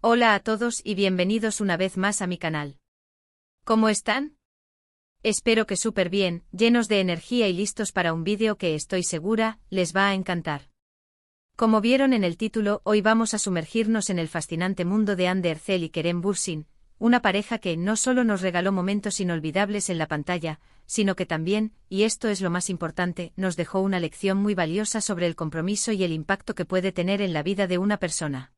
Hola a todos y bienvenidos una vez más a mi canal. ¿Cómo están? Espero que súper bien, llenos de energía y listos para un vídeo que estoy segura, les va a encantar. Como vieron en el título, hoy vamos a sumergirnos en el fascinante mundo de Hande Erçel y Kerem Bürsin, una pareja que no solo nos regaló momentos inolvidables en la pantalla, sino que también, y esto es lo más importante, nos dejó una lección muy valiosa sobre el compromiso y el impacto que puede tener en la vida de una persona.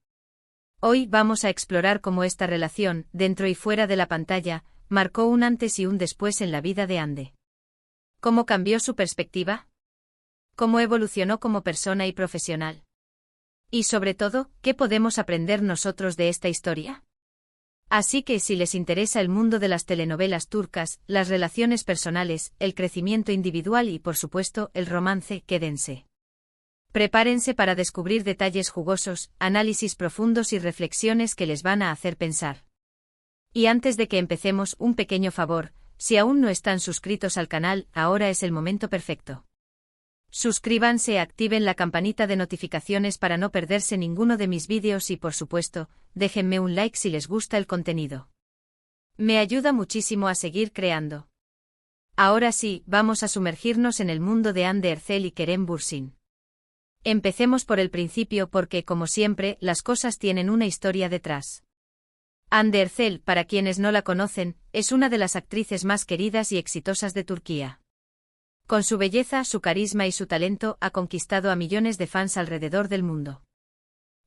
Hoy vamos a explorar cómo esta relación, dentro y fuera de la pantalla, marcó un antes y un después en la vida de Hande. ¿Cómo cambió su perspectiva? ¿Cómo evolucionó como persona y profesional? Y sobre todo, ¿qué podemos aprender nosotros de esta historia? Así que si les interesa el mundo de las telenovelas turcas, las relaciones personales, el crecimiento individual y por supuesto el romance, quédense. Prepárense para descubrir detalles jugosos, análisis profundos y reflexiones que les van a hacer pensar. Y antes de que empecemos, un pequeño favor, si aún no están suscritos al canal, ahora es el momento perfecto. Suscríbanse, activen la campanita de notificaciones para no perderse ninguno de mis vídeos y por supuesto, déjenme un like si les gusta el contenido. Me ayuda muchísimo a seguir creando. Ahora sí, vamos a sumergirnos en el mundo de Hande Erçel y Kerem Bürsin. Empecemos por el principio porque, como siempre, las cosas tienen una historia detrás. Hande Erçel, para quienes no la conocen, es una de las actrices más queridas y exitosas de Turquía. Con su belleza, su carisma y su talento, ha conquistado a millones de fans alrededor del mundo.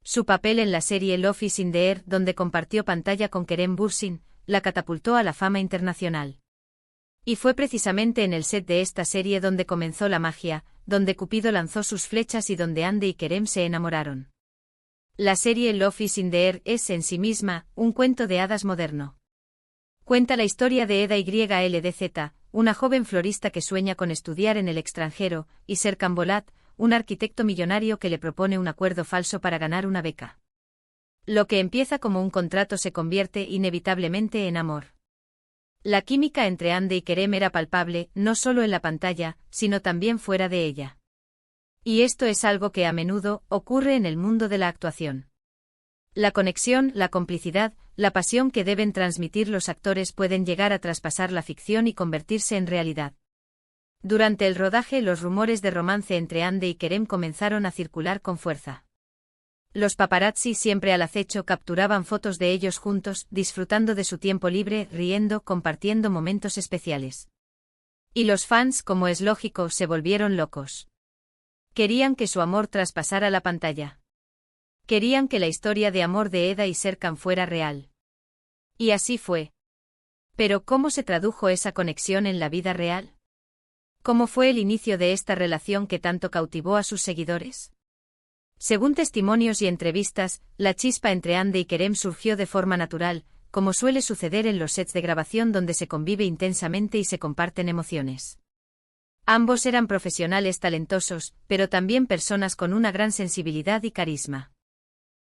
Su papel en la serie Love is in the Air, donde compartió pantalla con Kerem Bürsin, la catapultó a la fama internacional. Y fue precisamente en el set de esta serie donde comenzó la magia, donde Cupido lanzó sus flechas y donde Hande y Kerem se enamoraron. La serie Love is in the Air es, en sí misma, un cuento de hadas moderno. Cuenta la historia de Eda YLDZ, una joven florista que sueña con estudiar en el extranjero, y Serkan Bolat, un arquitecto millonario que le propone un acuerdo falso para ganar una beca. Lo que empieza como un contrato se convierte inevitablemente en amor. La química entre Hande y Kerem era palpable, no solo en la pantalla, sino también fuera de ella. Y esto es algo que a menudo ocurre en el mundo de la actuación. La conexión, la complicidad, la pasión que deben transmitir los actores pueden llegar a traspasar la ficción y convertirse en realidad. Durante el rodaje, los rumores de romance entre Hande y Kerem comenzaron a circular con fuerza. Los paparazzi, siempre al acecho, capturaban fotos de ellos juntos, disfrutando de su tiempo libre, riendo, compartiendo momentos especiales. Y los fans, como es lógico, se volvieron locos. Querían que su amor traspasara la pantalla. Querían que la historia de amor de Eda y Serkan fuera real. Y así fue. Pero ¿cómo se tradujo esa conexión en la vida real? ¿Cómo fue el inicio de esta relación que tanto cautivó a sus seguidores? Según testimonios y entrevistas, la chispa entre Hande y Kerem surgió de forma natural, como suele suceder en los sets de grabación donde se convive intensamente y se comparten emociones. Ambos eran profesionales talentosos, pero también personas con una gran sensibilidad y carisma.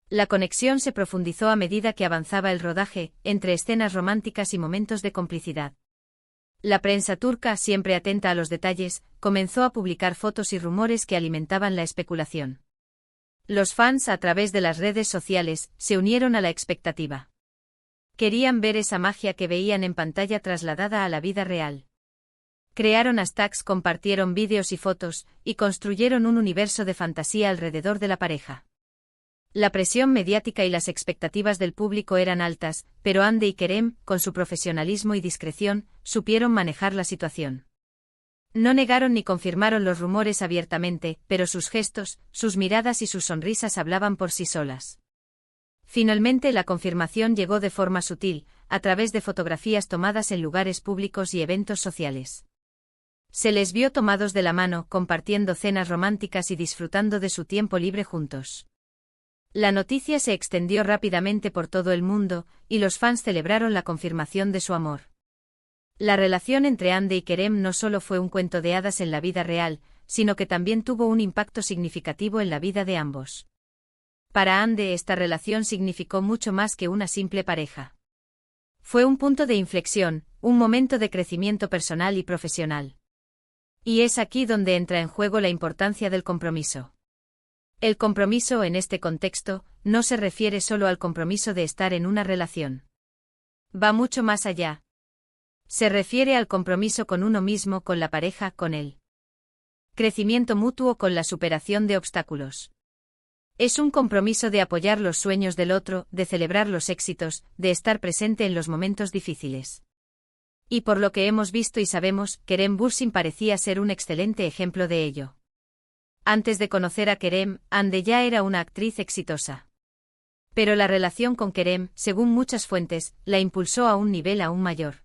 La conexión se profundizó a medida que avanzaba el rodaje, entre escenas románticas y momentos de complicidad. La prensa turca, siempre atenta a los detalles, comenzó a publicar fotos y rumores que alimentaban la especulación. Los fans, a través de las redes sociales, se unieron a la expectativa. Querían ver esa magia que veían en pantalla trasladada a la vida real. Crearon hashtags, compartieron vídeos y fotos, y construyeron un universo de fantasía alrededor de la pareja. La presión mediática y las expectativas del público eran altas, pero Hande y Kerem, con su profesionalismo y discreción, supieron manejar la situación. No negaron ni confirmaron los rumores abiertamente, pero sus gestos, sus miradas y sus sonrisas hablaban por sí solas. Finalmente la confirmación llegó de forma sutil, a través de fotografías tomadas en lugares públicos y eventos sociales. Se les vio tomados de la mano, compartiendo cenas románticas y disfrutando de su tiempo libre juntos. La noticia se extendió rápidamente por todo el mundo, y los fans celebraron la confirmación de su amor. La relación entre Hande y Kerem no solo fue un cuento de hadas en la vida real, sino que también tuvo un impacto significativo en la vida de ambos. Para Hande esta relación significó mucho más que una simple pareja. Fue un punto de inflexión, un momento de crecimiento personal y profesional. Y es aquí donde entra en juego la importancia del compromiso. El compromiso en este contexto no se refiere solo al compromiso de estar en una relación. Va mucho más allá. Se refiere al compromiso con uno mismo, con la pareja, con el crecimiento mutuo, con la superación de obstáculos. Es un compromiso de apoyar los sueños del otro, de celebrar los éxitos, de estar presente en los momentos difíciles. Y por lo que hemos visto y sabemos, Kerem Bürsin parecía ser un excelente ejemplo de ello. Antes de conocer a Kerem, Hande ya era una actriz exitosa. Pero la relación con Kerem, según muchas fuentes, la impulsó a un nivel aún mayor.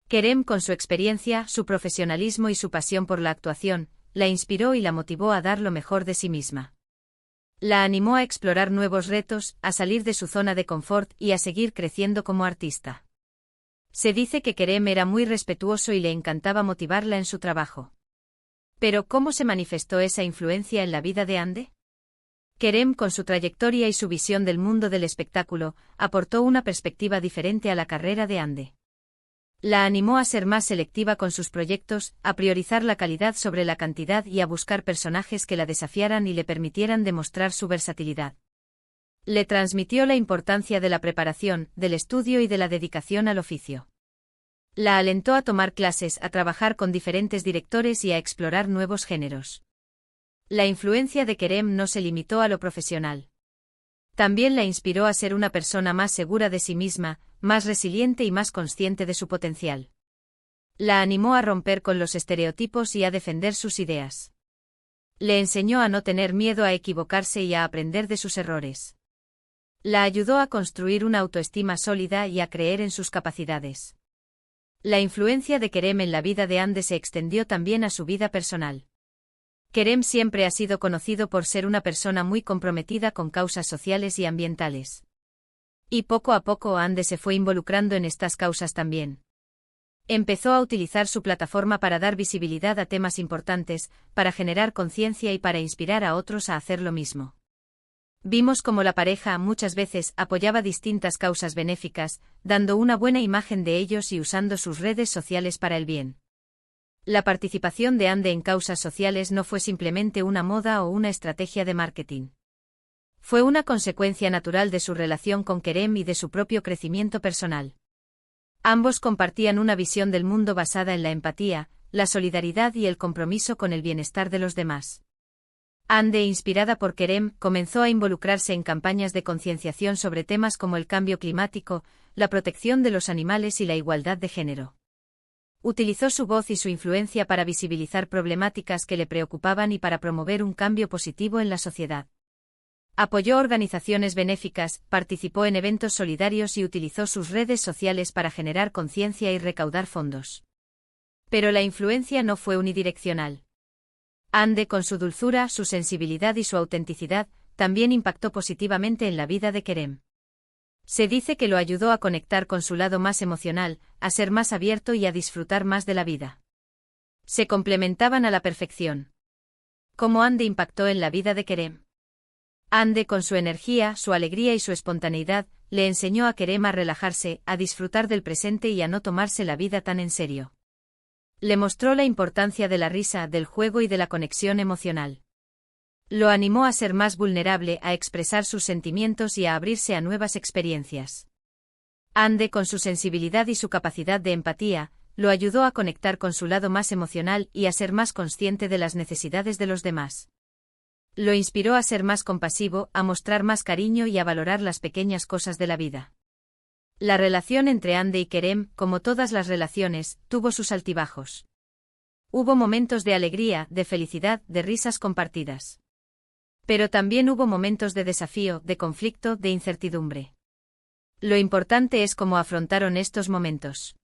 Kerem, con su experiencia, su profesionalismo y su pasión por la actuación, la inspiró y la motivó a dar lo mejor de sí misma. La animó a explorar nuevos retos, a salir de su zona de confort y a seguir creciendo como artista. Se dice que Kerem era muy respetuoso y le encantaba motivarla en su trabajo. Pero ¿cómo se manifestó esa influencia en la vida de Hande? Kerem, con su trayectoria y su visión del mundo del espectáculo, aportó una perspectiva diferente a la carrera de Hande. La animó a ser más selectiva con sus proyectos, a priorizar la calidad sobre la cantidad y a buscar personajes que la desafiaran y le permitieran demostrar su versatilidad. Le transmitió la importancia de la preparación, del estudio y de la dedicación al oficio. La alentó a tomar clases, a trabajar con diferentes directores y a explorar nuevos géneros. La influencia de Kerem no se limitó a lo profesional. También la inspiró a ser una persona más segura de sí misma, más resiliente y más consciente de su potencial. La animó a romper con los estereotipos y a defender sus ideas. Le enseñó a no tener miedo a equivocarse y a aprender de sus errores. La ayudó a construir una autoestima sólida y a creer en sus capacidades. La influencia de Kerem en la vida de Hande se extendió también a su vida personal. Kerem siempre ha sido conocido por ser una persona muy comprometida con causas sociales y ambientales. Y poco a poco Hande se fue involucrando en estas causas también. Empezó a utilizar su plataforma para dar visibilidad a temas importantes, para generar conciencia y para inspirar a otros a hacer lo mismo. Vimos cómo la pareja muchas veces apoyaba distintas causas benéficas, dando una buena imagen de ellos y usando sus redes sociales para el bien. La participación de Hande en causas sociales no fue simplemente una moda o una estrategia de marketing. Fue una consecuencia natural de su relación con Kerem y de su propio crecimiento personal. Ambos compartían una visión del mundo basada en la empatía, la solidaridad y el compromiso con el bienestar de los demás. Hande, inspirada por Kerem, comenzó a involucrarse en campañas de concienciación sobre temas como el cambio climático, la protección de los animales y la igualdad de género. Utilizó su voz y su influencia para visibilizar problemáticas que le preocupaban y para promover un cambio positivo en la sociedad. Apoyó organizaciones benéficas, participó en eventos solidarios y utilizó sus redes sociales para generar conciencia y recaudar fondos. Pero la influencia no fue unidireccional. Hande, con su dulzura, su sensibilidad y su autenticidad, también impactó positivamente en la vida de Kerem. Se dice que lo ayudó a conectar con su lado más emocional, a ser más abierto y a disfrutar más de la vida. Se complementaban a la perfección. ¿Cómo Hande impactó en la vida de Kerem? Hande, con su energía, su alegría y su espontaneidad, le enseñó a Kerem a relajarse, a disfrutar del presente y a no tomarse la vida tan en serio. Le mostró la importancia de la risa, del juego y de la conexión emocional. Lo animó a ser más vulnerable, a expresar sus sentimientos y a abrirse a nuevas experiencias. Hande, con su sensibilidad y su capacidad de empatía, lo ayudó a conectar con su lado más emocional y a ser más consciente de las necesidades de los demás. Lo inspiró a ser más compasivo, a mostrar más cariño y a valorar las pequeñas cosas de la vida. La relación entre Hande y Kerem, como todas las relaciones, tuvo sus altibajos. Hubo momentos de alegría, de felicidad, de risas compartidas. Pero también hubo momentos de desafío, de conflicto, de incertidumbre. Lo importante es cómo afrontaron estos momentos.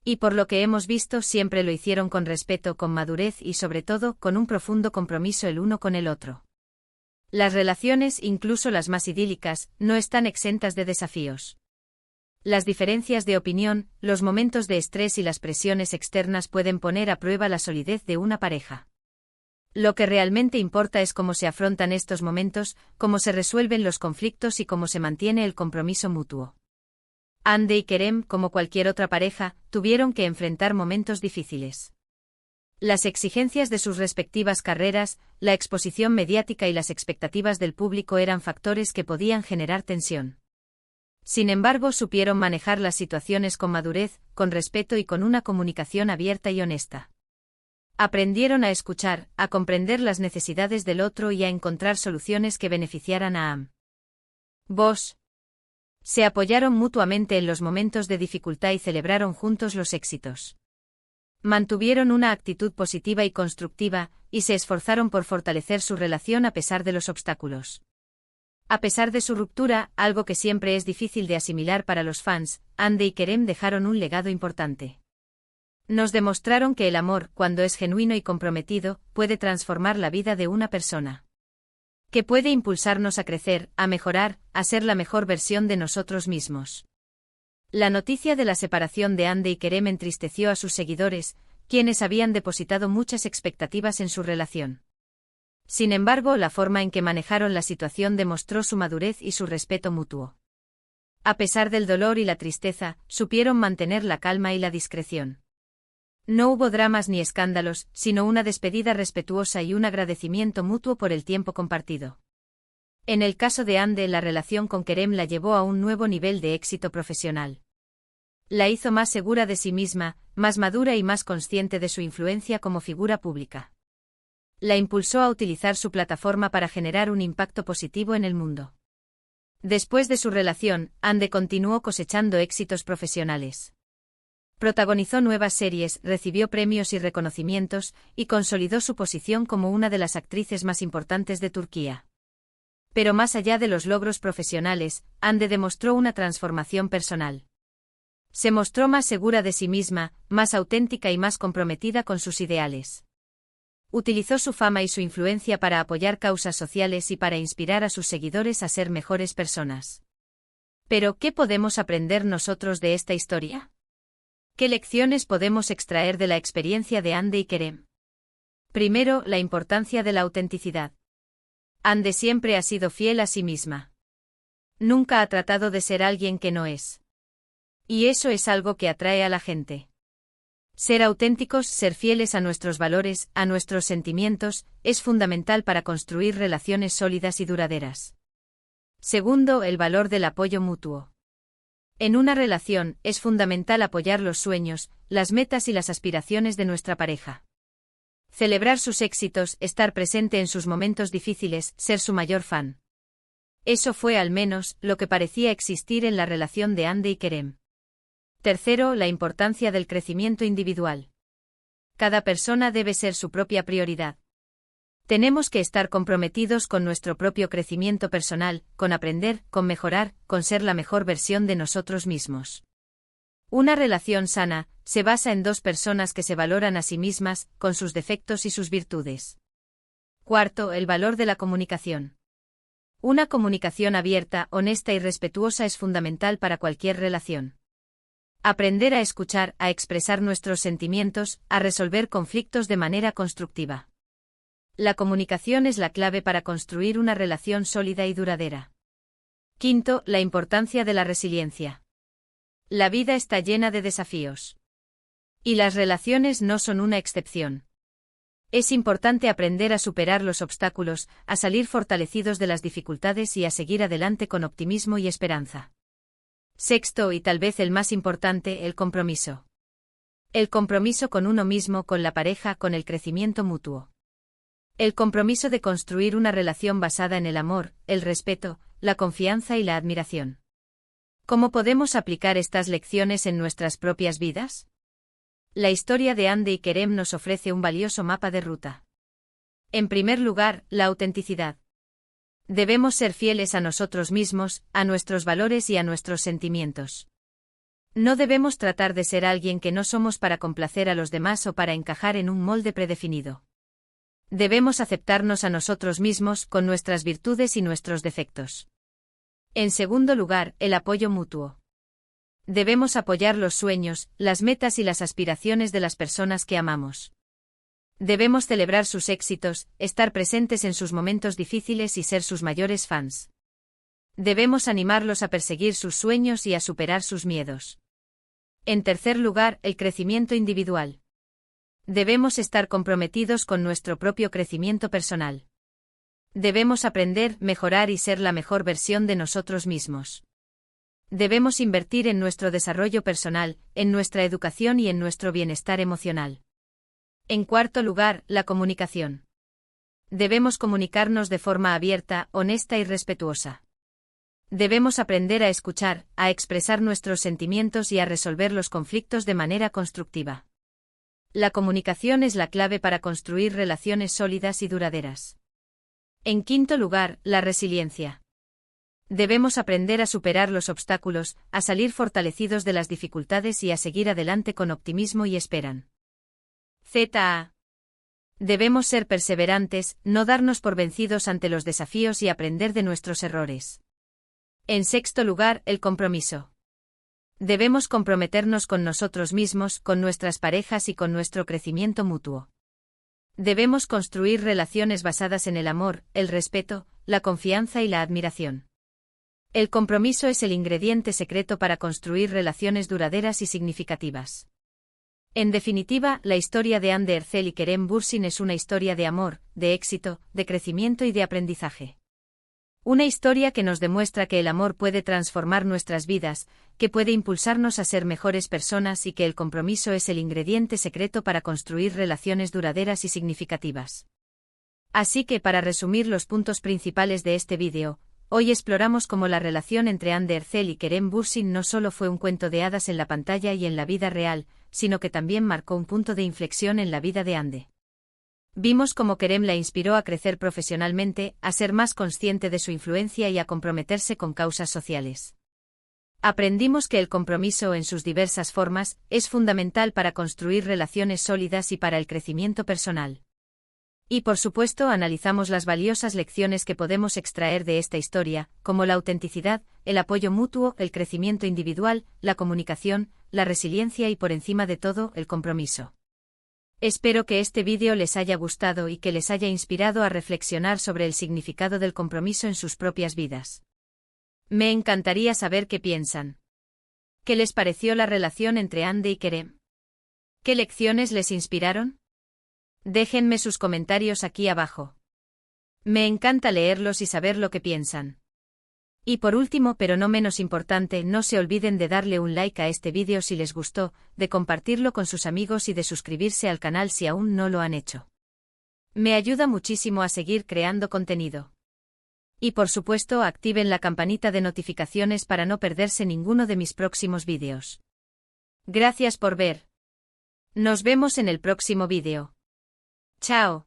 Y por lo que hemos visto, siempre lo hicieron con respeto, con madurez y sobre todo, con un profundo compromiso el uno con el otro. Las relaciones, incluso las más idílicas, no están exentas de desafíos. Las diferencias de opinión, los momentos de estrés y las presiones externas pueden poner a prueba la solidez de una pareja. Lo que realmente importa es cómo se afrontan estos momentos, cómo se resuelven los conflictos y cómo se mantiene el compromiso mutuo. Hande y Kerem, como cualquier otra pareja, tuvieron que enfrentar momentos difíciles. Las exigencias de sus respectivas carreras, la exposición mediática y las expectativas del público eran factores que podían generar tensión. Sin embargo, supieron manejar las situaciones con madurez, con respeto y con una comunicación abierta y honesta. Aprendieron a escuchar, a comprender las necesidades del otro y a encontrar soluciones que beneficiaran a ambos. Se apoyaron mutuamente en los momentos de dificultad y celebraron juntos los éxitos. Mantuvieron una actitud positiva y constructiva, y se esforzaron por fortalecer su relación a pesar de los obstáculos. A pesar de su ruptura, algo que siempre es difícil de asimilar para los fans, Hande y Kerem dejaron un legado importante. Nos demostraron que el amor, cuando es genuino y comprometido, puede transformar la vida de una persona. Que puede impulsarnos a crecer, a mejorar, a ser la mejor versión de nosotros mismos. La noticia de la separación de Hande y Kerem entristeció a sus seguidores, quienes habían depositado muchas expectativas en su relación. Sin embargo, la forma en que manejaron la situación demostró su madurez y su respeto mutuo. A pesar del dolor y la tristeza, supieron mantener la calma y la discreción. No hubo dramas ni escándalos, sino una despedida respetuosa y un agradecimiento mutuo por el tiempo compartido. En el caso de Hande, la relación con Kerem la llevó a un nuevo nivel de éxito profesional. La hizo más segura de sí misma, más madura y más consciente de su influencia como figura pública. La impulsó a utilizar su plataforma para generar un impacto positivo en el mundo. Después de su relación, Hande continuó cosechando éxitos profesionales. Protagonizó nuevas series, recibió premios y reconocimientos, y consolidó su posición como una de las actrices más importantes de Turquía. Pero más allá de los logros profesionales, Hande demostró una transformación personal. Se mostró más segura de sí misma, más auténtica y más comprometida con sus ideales. Utilizó su fama y su influencia para apoyar causas sociales y para inspirar a sus seguidores a ser mejores personas. Pero, ¿qué podemos aprender nosotros de esta historia? ¿Qué lecciones podemos extraer de la experiencia de Hande y Kerem? Primero, la importancia de la autenticidad. Hande siempre ha sido fiel a sí misma. Nunca ha tratado de ser alguien que no es. Y eso es algo que atrae a la gente. Ser auténticos, ser fieles a nuestros valores, a nuestros sentimientos, es fundamental para construir relaciones sólidas y duraderas. Segundo, el valor del apoyo mutuo. En una relación, es fundamental apoyar los sueños, las metas y las aspiraciones de nuestra pareja. Celebrar sus éxitos, estar presente en sus momentos difíciles, ser su mayor fan. Eso fue al menos lo que parecía existir en la relación de Hande y Kerem. Tercero, la importancia del crecimiento individual. Cada persona debe ser su propia prioridad. Tenemos que estar comprometidos con nuestro propio crecimiento personal, con aprender, con mejorar, con ser la mejor versión de nosotros mismos. Una relación sana se basa en dos personas que se valoran a sí mismas, con sus defectos y sus virtudes. Cuarto, el valor de la comunicación. Una comunicación abierta, honesta y respetuosa es fundamental para cualquier relación. Aprender a escuchar, a expresar nuestros sentimientos, a resolver conflictos de manera constructiva. La comunicación es la clave para construir una relación sólida y duradera. Quinto, la importancia de la resiliencia. La vida está llena de desafíos. Y las relaciones no son una excepción. Es importante aprender a superar los obstáculos, a salir fortalecidos de las dificultades y a seguir adelante con optimismo y esperanza. Sexto, y tal vez el más importante, el compromiso. El compromiso con uno mismo, con la pareja, con el crecimiento mutuo. El compromiso de construir una relación basada en el amor, el respeto, la confianza y la admiración. ¿Cómo podemos aplicar estas lecciones en nuestras propias vidas? La historia de Hande y Kerem nos ofrece un valioso mapa de ruta. En primer lugar, la autenticidad. Debemos ser fieles a nosotros mismos, a nuestros valores y a nuestros sentimientos. No debemos tratar de ser alguien que no somos para complacer a los demás o para encajar en un molde predefinido. Debemos aceptarnos a nosotros mismos con nuestras virtudes y nuestros defectos. En segundo lugar, el apoyo mutuo. Debemos apoyar los sueños, las metas y las aspiraciones de las personas que amamos. Debemos celebrar sus éxitos, estar presentes en sus momentos difíciles y ser sus mayores fans. Debemos animarlos a perseguir sus sueños y a superar sus miedos. En tercer lugar, el crecimiento individual. Debemos estar comprometidos con nuestro propio crecimiento personal. Debemos aprender, mejorar y ser la mejor versión de nosotros mismos. Debemos invertir en nuestro desarrollo personal, en nuestra educación y en nuestro bienestar emocional. En cuarto lugar, la comunicación. Debemos comunicarnos de forma abierta, honesta y respetuosa. Debemos aprender a escuchar, a expresar nuestros sentimientos y a resolver los conflictos de manera constructiva. La comunicación es la clave para construir relaciones sólidas y duraderas. En quinto lugar, la resiliencia. Debemos aprender a superar los obstáculos, a salir fortalecidos de las dificultades y a seguir adelante con optimismo y esperanza. Debemos ser perseverantes, no darnos por vencidos ante los desafíos y aprender de nuestros errores. En sexto lugar, el compromiso. Debemos comprometernos con nosotros mismos, con nuestras parejas y con nuestro crecimiento mutuo. Debemos construir relaciones basadas en el amor, el respeto, la confianza y la admiración. El compromiso es el ingrediente secreto para construir relaciones duraderas y significativas. En definitiva, la historia de Hande Erçel y Kerem Bürsin es una historia de amor, de éxito, de crecimiento y de aprendizaje. Una historia que nos demuestra que el amor puede transformar nuestras vidas, que puede impulsarnos a ser mejores personas y que el compromiso es el ingrediente secreto para construir relaciones duraderas y significativas. Así que para resumir los puntos principales de este vídeo, hoy exploramos cómo la relación entre Hande Erçel y Kerem Bürsin no solo fue un cuento de hadas en la pantalla y en la vida real, sino que también marcó un punto de inflexión en la vida de Hande. Vimos cómo Kerem la inspiró a crecer profesionalmente, a ser más consciente de su influencia y a comprometerse con causas sociales. Aprendimos que el compromiso en sus diversas formas es fundamental para construir relaciones sólidas y para el crecimiento personal. Y por supuesto analizamos las valiosas lecciones que podemos extraer de esta historia, como la autenticidad, el apoyo mutuo, el crecimiento individual, la comunicación, la resiliencia y por encima de todo, el compromiso. Espero que este vídeo les haya gustado y que les haya inspirado a reflexionar sobre el significado del compromiso en sus propias vidas. Me encantaría saber qué piensan. ¿Qué les pareció la relación entre Hande y Kerem? ¿Qué lecciones les inspiraron? Déjenme sus comentarios aquí abajo. Me encanta leerlos y saber lo que piensan. Y por último, pero no menos importante, no se olviden de darle un like a este vídeo si les gustó, de compartirlo con sus amigos y de suscribirse al canal si aún no lo han hecho. Me ayuda muchísimo a seguir creando contenido. Y por supuesto, activen la campanita de notificaciones para no perderse ninguno de mis próximos vídeos. Gracias por ver. Nos vemos en el próximo vídeo. Chao.